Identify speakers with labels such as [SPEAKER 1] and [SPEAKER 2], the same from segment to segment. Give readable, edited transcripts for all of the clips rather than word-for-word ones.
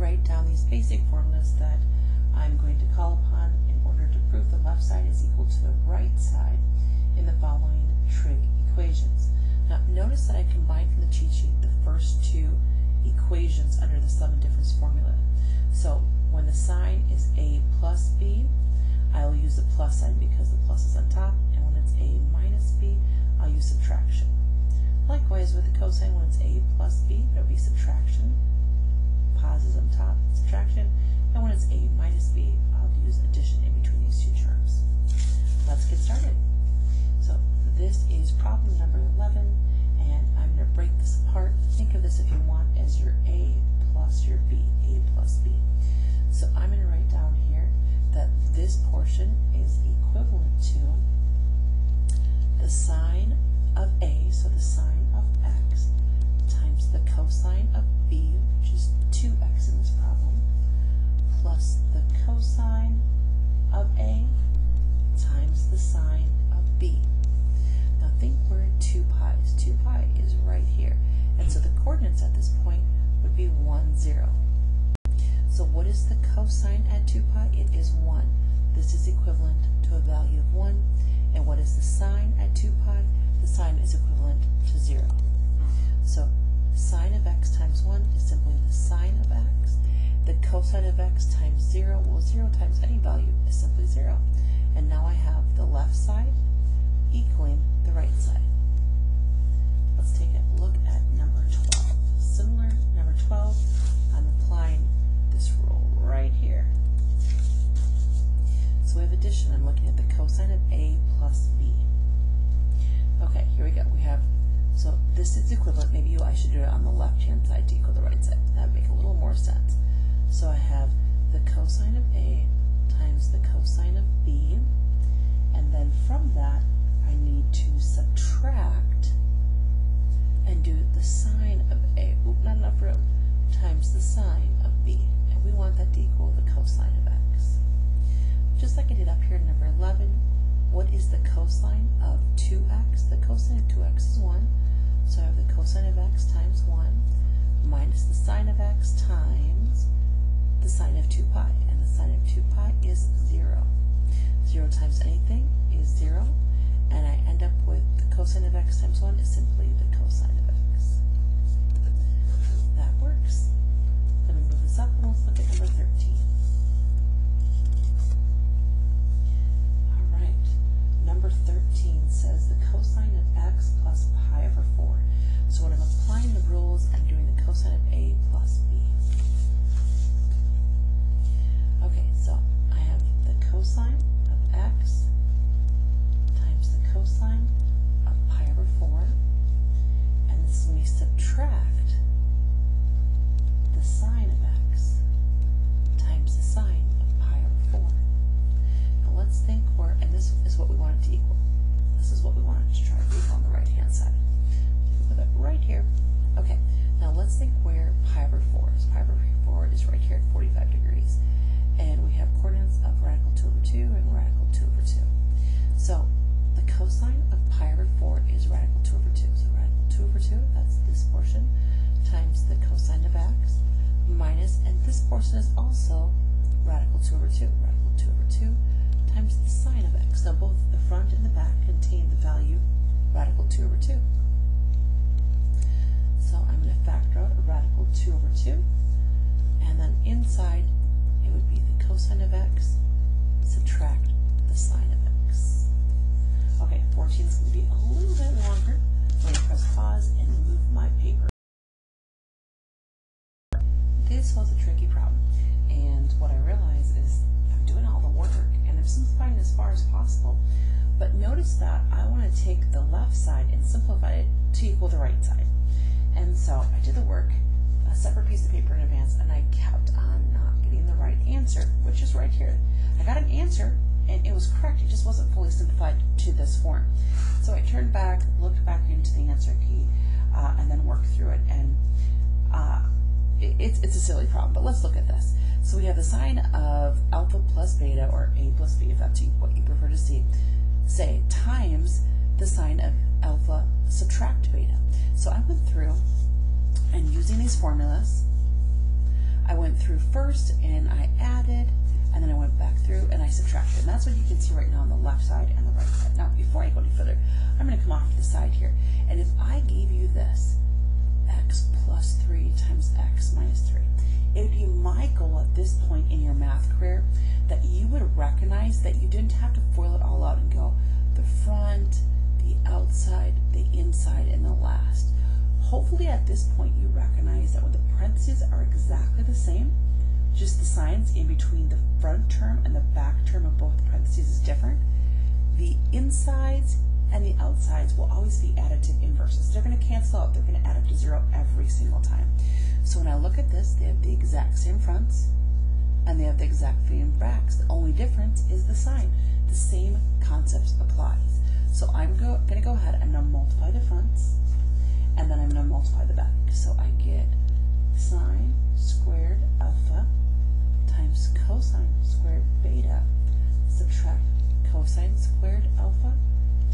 [SPEAKER 1] write down these basic formulas that I'm going to call upon in order to prove the left side is equal to the right side in the following trig equations. Now notice that I combined from the cheat sheet the first two equations under the sum and difference formula. So when the sign is a plus b, I will use the plus sign because the plus is on top, and when it's a minus b, I'll use subtraction. Likewise with the cosine, when it's a plus b, there'll be subtraction, positives on top, subtraction, and when it's a minus b, I'll use addition in between these two terms. Let's get started. So this is problem number 11, and I'm going to break this apart. Think of this, if you want, as your a plus your b, a plus b. So I'm going to write down here that this portion is equivalent to the sine of a, so the sine of x, times the cosine of b, which is 2x in this problem, plus the cosine of a times the sine of b. Now think we're in 2 pi's. 2 pi is right here, and so the coordinates at this point would be 1, 0. So what is the cosine at 2 pi? It is 1. This is equivalent to a value of 1. And what is the sine at 2 pi? The sine is equivalent to 0. So sine of x times 1 is simply the sine of x. The cosine of x times 0, well, 0 times any value is simply 0. And now I have the left side equaling the right side. Let's take a look at number 12. Similar, number 12, I'm applying this rule right here. So we have addition. I'm looking at the cosine of a plus b. Okay, here we go. We have, so this is equivalent. Maybe I should do it on the left-hand side to equal the right side. That would make a little more sense. So I have the cosine of a times the cosine of b, and then from that I need to subtract and do the sine of a, not enough room, times the sine of b, and we want that to equal the cosine of x. Just like I did up here in number 11, what is the cosine of 2x? The cosine of 2x is 1, so I have the cosine of x times 1 minus the sine of x times the sine of 2 pi, and the sine of 2 pi is 0. 0 times anything is 0, and I end up with the cosine of x times 1 is simply the cosine of x. That works. Let me move this up and let's look at number 13. Alright, number 13 says the cosine of x plus pi over 4. So when I'm applying the rules, I'm doing the cosine of a plus b. Okay, so I have the cosine of x times the cosine of pi over 4, and this is when we subtract the sine of x times the sine of pi over 4. Now let's think where, and this is what we want it to equal. This is what we want it to try to equal on the right hand side. So we put it right here. Okay, now let's think where pi over 4 is. Pi over 4 is right here at 45 degrees. And we have coordinates of radical 2 over 2 and radical 2 over 2. So the cosine of pi over 4 is radical 2 over 2. So radical 2 over 2, that's this portion, times the cosine of x, minus, and this portion is also radical 2 over 2. Radical 2 over 2 times the sine of x. Now both the front and the back contain the value radical 2 over 2. So I'm going to factor out a radical 2 over 2, and then inside it would be the cosine of x, subtract the sine of x. Okay, 14 is going to be a little bit longer. I'm going to press pause and move my paper. This was a tricky problem, and what I realize is I'm doing all the work, and I'm simplifying as far as possible. But notice that I want to take the left side and simplify it to equal the right side. And so I did the work, a separate piece of paper in advance, and I kept on not getting the right answer, which is right here. I got an answer, and it was correct. It just wasn't fully simplified to this form. So I turned back, looked back into the answer key, and then worked through it. And it's a silly problem, but let's look at this. So we have the sine of alpha plus beta, or a plus b, if that's what you prefer to say, times the sine of alpha subtract beta. So I went through, and using these formulas, I went through first and I added, and then I went back through and I subtracted. And that's what you can see right now on the left side and the right side. Now, before I go any further, I'm going to come off to the side here. And if I gave you this, x plus 3 times x minus 3, it would be my goal at this point in your math career that you would recognize that you didn't have to FOIL it all out and go the front, the outside, the inside, and the last. Hopefully at this point you recognize that when the parentheses are exactly the same, just the signs in between the front term and the back term of both parentheses is different, the insides and the outsides will always be additive inverses. They're going to cancel out. They're going to add up to 0 every single time. So when I look at this, they have the exact same fronts and they have the exact same backs. The only difference is the sign. The same concepts applies. So I'm going to go ahead and I'm going to multiply the fronts and then I'm going to multiply the back. So I get sine squared alpha times cosine squared beta, subtract cosine squared alpha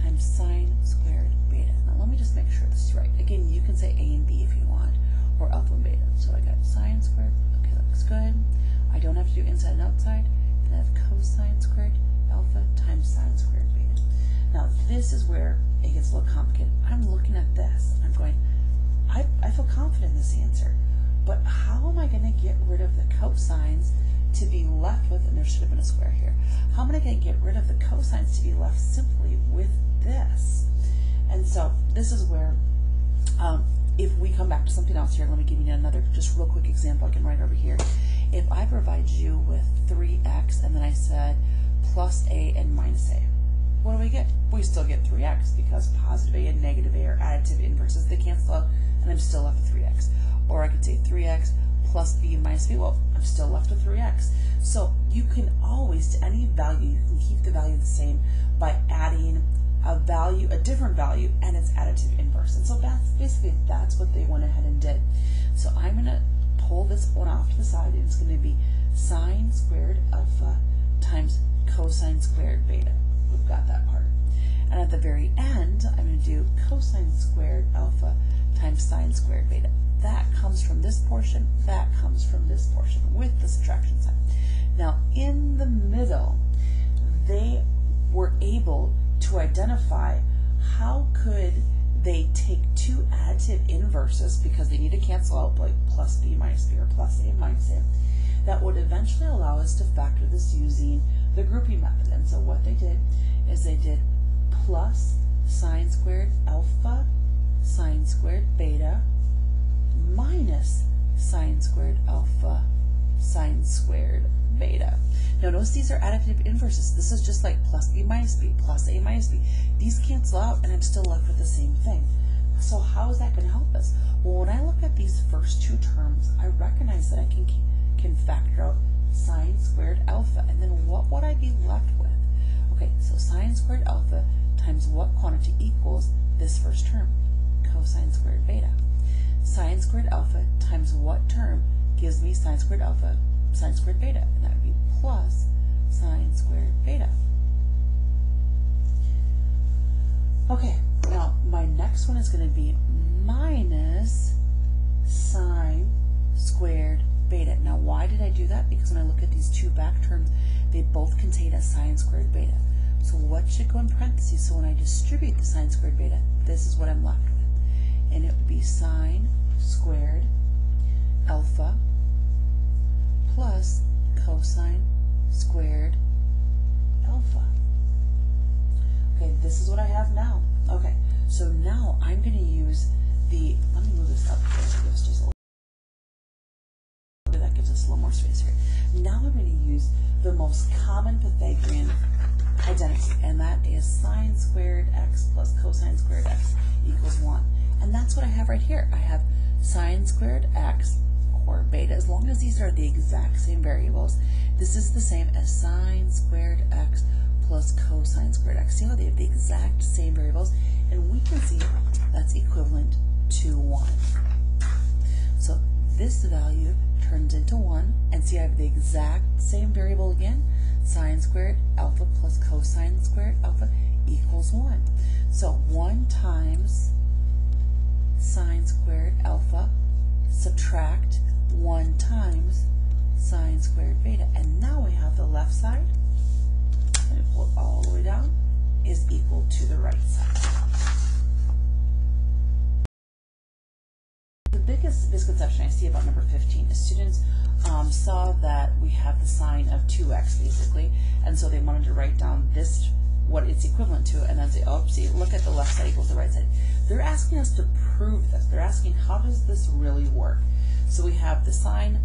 [SPEAKER 1] times sine squared beta. Now let me just make sure this is right. Again, you can say A and B if you want, or alpha and beta. So I got sine squared, okay, that looks good. I don't have to do inside and outside. Then I have cosine squared alpha times sine squared beta. Now this is where it gets a little complicated. I'm looking at this, I'm going, I feel confident in this answer, but how am I going to get rid of the cosines to be left with, and there should have been a square here, how am I going to get rid of the cosines to be left simply with this? And so this is where, if we come back to something else here, let me give you another just real quick example. I can write over here. If I provide you with 3x and then I said plus a and minus a, what do we get? We still get 3x because positive a and negative a are additive inverses. They cancel out and I'm still left with 3x. Or I could say 3x plus b minus b. Well, I'm still left with 3x. So you can always, to any value, you can keep the value the same by adding a value, a different value, and its additive inverse. And so that's what they went ahead and did. So I'm going to pull this one off to the side, and it's going to be sine squared alpha times cosine squared beta. We've got that part. And at the very end, I'm going to do cosine squared alpha times sine squared beta. That comes from this portion, that comes from this portion with the subtraction sign. Now in the middle, they were able to identify how could they take two additive inverses, because they need to cancel out like plus b minus b or plus a minus a, that would eventually allow us to factor this using the grouping method. And so what they did is they did plus sine squared alpha sine squared beta minus sine squared alpha sine squared beta. Now notice these are additive inverses. This is just like plus b minus b, plus a minus b. These cancel out and I'm still left with the same thing. So how is that going to help us? Well, when I look at these first two terms, I recognize that I can factor out sine squared alpha, and then what would I be left with? Okay, so sine squared alpha times what quantity equals this first term? Cosine squared beta. Sine squared alpha times what term gives me sine squared alpha, sine squared beta? And that would be plus sine squared beta. Okay, now my next one is going to be minus sine squared beta. Now why did I do that? Because when I look at these two back terms, they both contain a sine squared beta. So what should go in parentheses? So when I distribute the sine squared beta, this is what I'm left with. And it would be sine squared alpha plus cosine squared alpha. Okay, this is what I have now. Okay, so now I'm going to use the, let me move this up here, so this just a little, that gives us a little more space here. Now I'm going to use the most common Pythagorean identity, and that is sine squared x plus cosine squared x equals 1. And that's what I have right here. I have sine squared x, or beta, as long as these are the exact same variables, this is the same as sine squared x plus cosine squared x. See how they have the exact same variables? And we can see that's equivalent to 1. So this value turns into 1, and see I have the exact same variable again. Sine squared alpha plus cosine squared alpha equals 1. So 1 times sine squared alpha, subtract 1 1 times sine squared beta. And now we have the left side, and we pull it all the way down, is equal to the right side. The biggest misconception I see about number 15 is students saw that we have the sign of 2x basically, and so they wanted to write down this, what it's equivalent to, and then say, oh, see, look at the left side equals the right side. They're asking us to prove this. They're asking, how does this really work? So we have the sine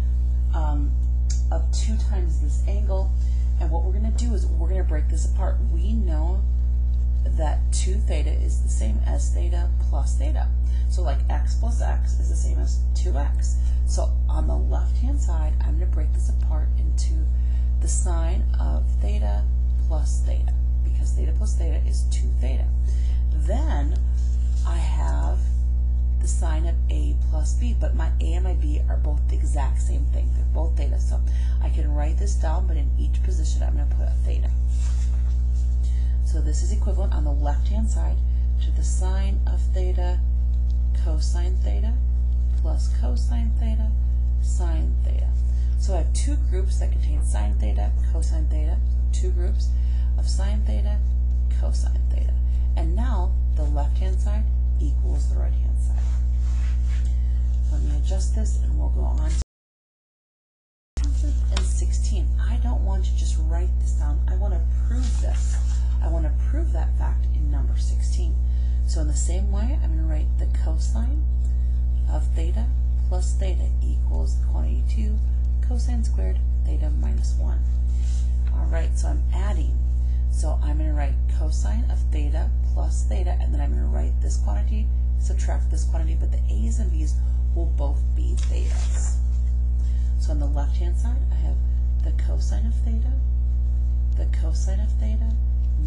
[SPEAKER 1] of 2 times this angle, and what we're going to do is we're going to break this apart. We know that 2 theta is the same as theta plus theta. So like x plus x is the same as 2x. So on the left-hand side, I'm going to break this apart into the sine of theta plus theta, because theta plus theta is 2 theta. Then I have the sine of a plus b, but my a and my b are both the exact same thing. They're both theta. So I can write this down, but in each position I'm going to put a theta. So this is equivalent on the left-hand side to the sine of theta cosine theta plus cosine theta sine theta. So I have 2 groups that contain sine theta, cosine theta, so 2 groups of sine theta, cosine theta. And now the left-hand side equals the right-hand side. Let me adjust this and we'll go on. And 16, I don't want to just write this down. I want to prove this. I want to prove that fact in number 16. So in the same way, I'm going to write the cosine of theta plus theta equals the quantity 2 cosine squared theta minus 1. All right, so I'm adding. So I'm going to write cosine of theta plus theta, and then I'm going to write this quantity, subtract this quantity, but the a's and b's will both be thetas. So on the left-hand side, I have the cosine of theta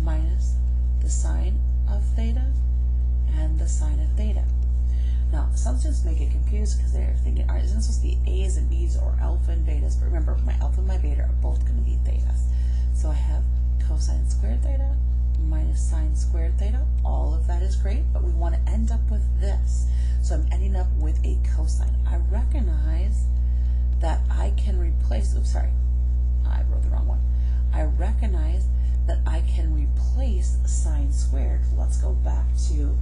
[SPEAKER 1] minus the sine of theta and the sine of theta. Now, some students may get confused because they're thinking, all right, isn't it supposed to be a's and b's or alpha and betas? But remember, my alpha and my beta are both going to be thetas. So I have cosine squared theta minus sine squared theta. All of that is great, but we want to end up with this. So I'm ending up with a cosine. I recognize that I can replace, oops, sorry, I wrote the wrong one. I recognize that I can replace sine squared. Let's go back to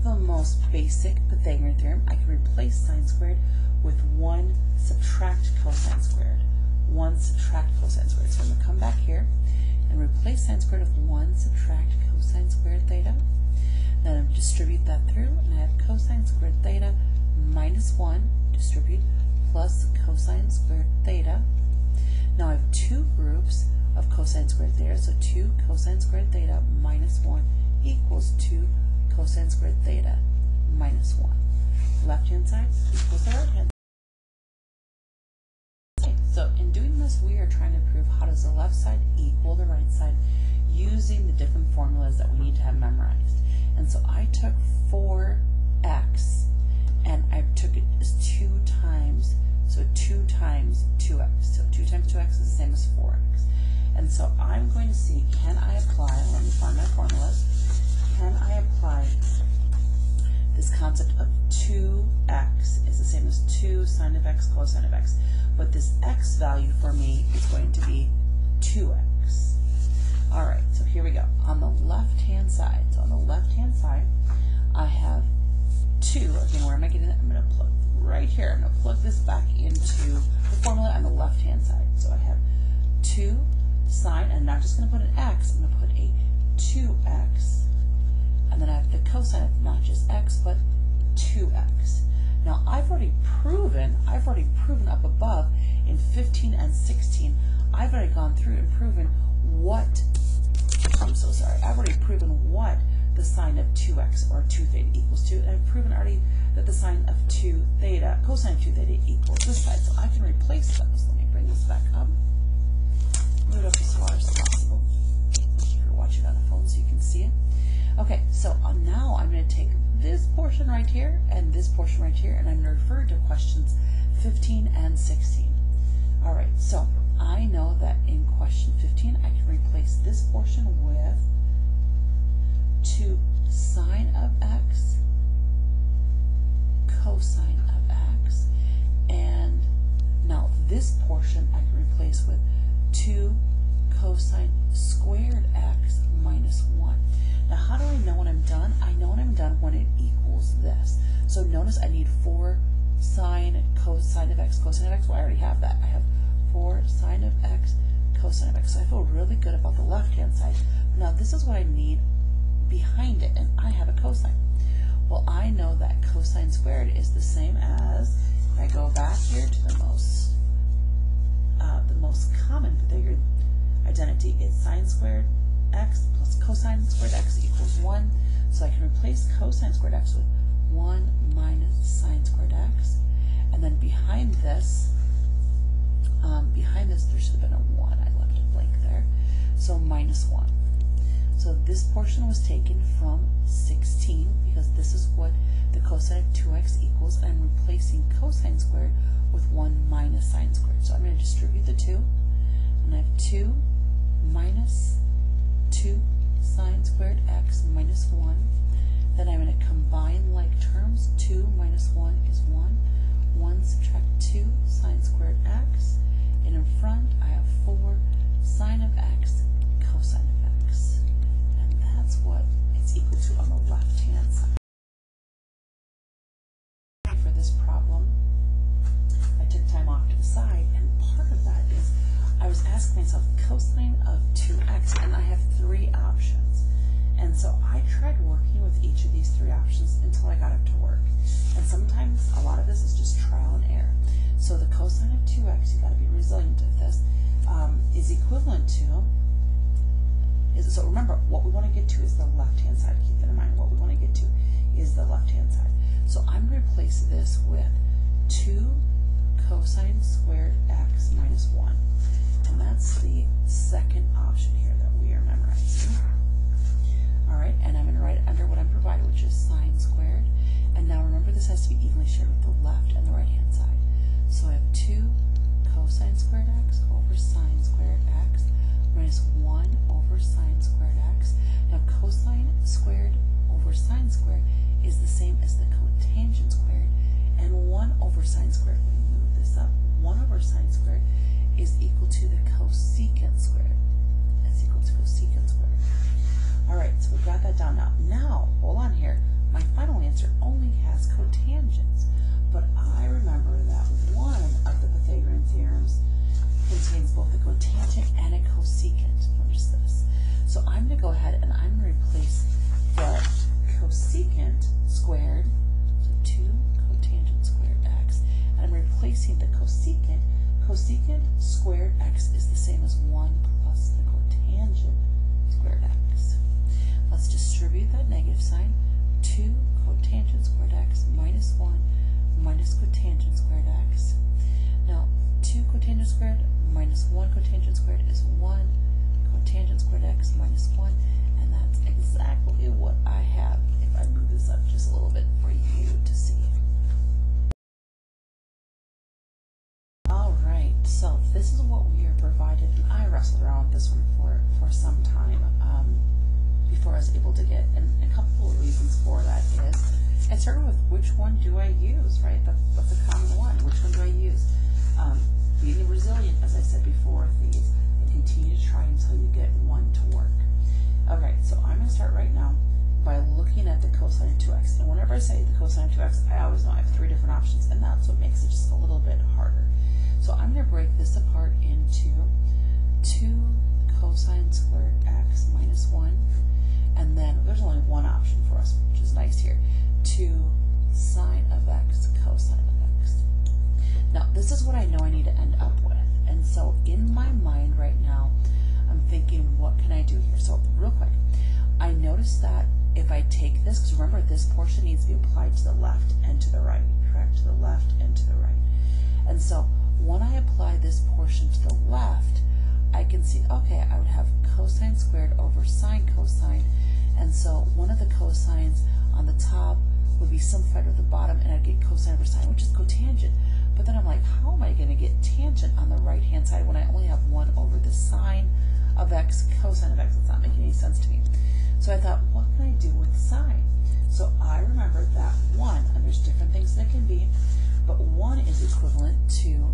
[SPEAKER 1] the most basic Pythagorean theorem. I can replace sine squared with 1 subtract cosine squared. 1 subtract cosine squared. So I'm going to come back here and replace sine squared with 1 subtract cosine squared theta. Then I distribute that through, and I have cosine squared theta minus 1, distribute, plus cosine squared theta. Now I have 2 groups of cosine squared theta, so 2 cosine squared theta minus 1 equals 2 cosine squared theta minus 1. Left-hand side equals the right-hand side. So in doing this, we are trying to prove how does the left side equal the right side using the different formulas that we need to have memorized. And so I took 4x and I took it as 2 times, so 2 times 2x. So 2 times 2x is the same as 4x. And so I'm going to see, can I apply, let me find my formulas, can I apply this concept of 2x is the same as 2 sine of x cosine of x, but this x value for me is going to be 2x. All right, so here we go. On the left-hand side, I have 2, again, where am I getting it? I'm going to plug right here. I'm going to plug this back into the formula on the left-hand side. So I have 2 sine, and I'm not just going to put an x, I'm going to put a 2x, and then I have the cosine of not just x, but 2x. Now I've already proven up above in 15 and 16, I've already gone through and proven what, I've already proven what the sine of 2x or 2 theta equals to, and I've proven already that the sine of 2 theta, cosine of 2 theta equals this side, so I can replace those. Let me bring this back up. Move it up as far as possible. If you're watching on a phone so you can see it. Okay, so now I'm going to take this portion right here and this portion right here, and I'm going to refer to questions 15 and 16. All right, so I know that in question 15 I can replace this portion with 2 sine of x cosine of x, and this portion I can replace with 2 cosine squared x minus 1. Now how do I know when I'm done? I know when I'm done when it equals this. So notice I need 4 sine cosine of x, cosine of x. Well, I already have that. I have 4 sine of x, cosine of x. So I feel really good about the left-hand side. Now this is what I need behind it, and I have a cosine. Well, I know that cosine squared is the same as, if I go back here to the most common Pythagorean identity, it's sine squared x plus cosine squared x equals 1. So I can replace cosine squared x with 1 minus sine squared x. And then behind this, there should have been a 1. I left it blank there. So minus 1. So this portion was taken from 16 because this is what the cosine of 2x equals. And I'm replacing cosine squared with 1 minus sine squared. So I'm going to distribute the 2. And I have 2 minus 2 sine squared x minus 1. Then I'm going to combine like terms. 2 minus 1 is 1. 1 subtract 2 sine squared x. And in front I have 4 sine of x cosine of x. And that's what it's equal to on the left-hand side. For this problem, I took time off to the side, and part of that is I was asking myself cosine of 2x, and I have 3 options. And so I tried working with each of these 3 options until I got it to work. And sometimes a lot of this is just trial and error. So the cosine of 2x, you got to be resilient of this, is equivalent to, so remember, what we want to get to is the left-hand side. Keep that in mind. What we want to get to is the left-hand side. So I'm going to replace this with 2 cosine squared x minus 1. And that's the second option here that we are memorizing. All right, and I'm going to write it under what I'm provided, which is sine squared. And now remember, this has to be evenly shared with the left and the right-hand side. So I have 2 cosine squared x over sine squared x minus 1 over sine squared x. Now cosine squared over sine squared is the same as the cotangent squared, and 1 over sine squared, let me move this up, 1 over sine squared is equal to the cosecant squared. That's equal to cosecant squared. All right, so we've got that down now. Now, hold on here. My final answer only has cotangents, but I remember that one of the Pythagorean theorems contains both a cotangent and a cosecant. Notice this. So I'm going to go ahead and I'm going to replace the cosecant squared, so 2 cotangent squared x, and I'm replacing the cosecant. Cosecant squared x is the same as 1 plus the cotangent squared x. Let's distribute that negative sign. 2 cotangent squared x minus 1 minus cotangent squared x. Now, 2 cotangent squared minus 1 cotangent squared is 1 cotangent squared x minus 1, and that's exactly what I have if I move this up just a little bit for you to see. All right, so this is what we are provided, and I wrestled around with this one for some time before I was able to get, and a couple of reasons for that is, I started with which one do I use, right? That's a common one. Which one do I use? Being resilient, as I said before, these, and continue to try until you get one to work. Okay, so I'm going to start right now by looking at the cosine of 2x. And whenever I say the cosine of 2x, I always know I have 3 different options, and that's what makes it just a little bit harder. So I'm going to break this apart into 2 cosine squared x minus 1, and then there's only one option for us, which is nice here, 2 sine of x cosine of x. Now, this is what I know I need to end up with, and so in my mind right now, I'm thinking, what can I do here? So real quick, I noticed that if I take this, because remember this portion needs to be applied to the left and to the right, correct? To the left and to the right. And so when I apply this portion to the left, I can see, okay, I would have cosine squared over sine cosine, and so one of the cosines on the top would be simplified with the bottom, and I'd get cosine over sine, which is cotangent. But then I'm like, how am I going to get tangent on the right-hand side when I only have 1 over the sine of x, cosine of x? It's not making any sense to me. So I thought, what can I do with sine? So I remember that 1, and there's different things that it can be, but 1 is equivalent to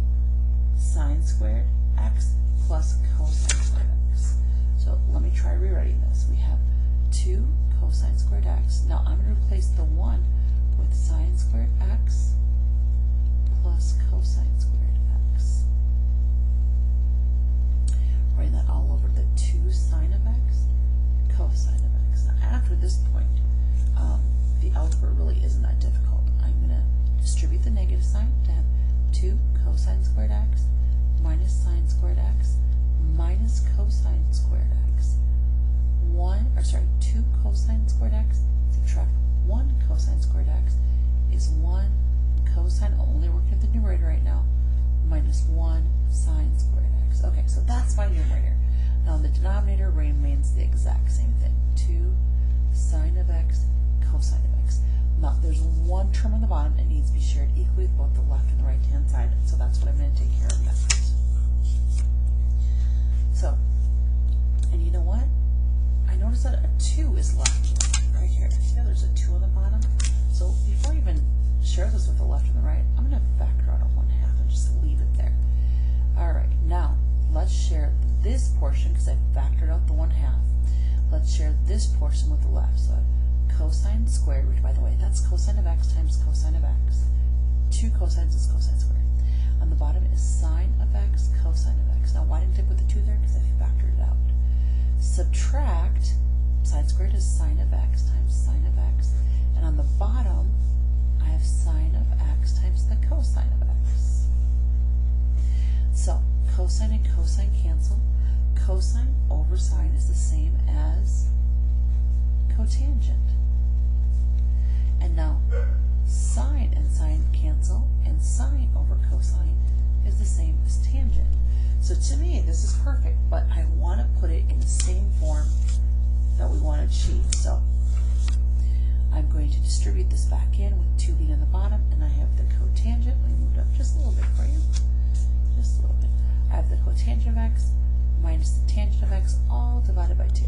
[SPEAKER 1] sine squared x plus cosine squared x. So let me try rewriting this. We have 2 cosine squared x. Now I'm going to replace the 1 with sine squared x plus cosine squared x. Writing that all over the 2 sine of x, cosine of x. Now after this point, the algebra really isn't that difficult. I'm going to distribute the negative sign to have 2 cosine squared x minus sine squared x minus cosine squared x. 2 cosine squared x subtract 1 cosine squared x is 1 cosine, I'll only work at the numerator right now, minus 1 sine squared x. Okay, so that's my numerator. Now the denominator remains the exact same thing. 2 sine of x cosine of x. Now there's one term on the bottom that needs to be shared equally with both the left and the right hand side, so that's what I'm going to take care of next. So, and you know what? I noticed that a 2 is left right here. Yeah, there's a 2 on the bottom. So before I even share this with the left and the right, I'm going to factor out a 1/2 and just leave it there. Alright, now let's share this portion because I factored out the 1/2. Let's share this portion with the left. So cosine squared, which by the way, that's cosine of x times cosine of x. 2 cosines is cosine squared. On the bottom is sine of x, cosine of x. Now why didn't I put the 2 there? Because I factored it out. Subtract, sine squared is sine of x times sine of x. And on the bottom, I have sine of x times the cosine of x. So cosine and cosine cancel. Cosine over sine is the same as cotangent. And now sine and sine cancel, and sine over cosine is the same as tangent. So to me, this is perfect, but I want to put it in the same form that we want to achieve. So I'm going to distribute this back in with 2 being on the bottom, and I have the cotangent. Let me move it up just a little bit for you. Just a little bit. I have the cotangent of x minus the tangent of x all divided by 2.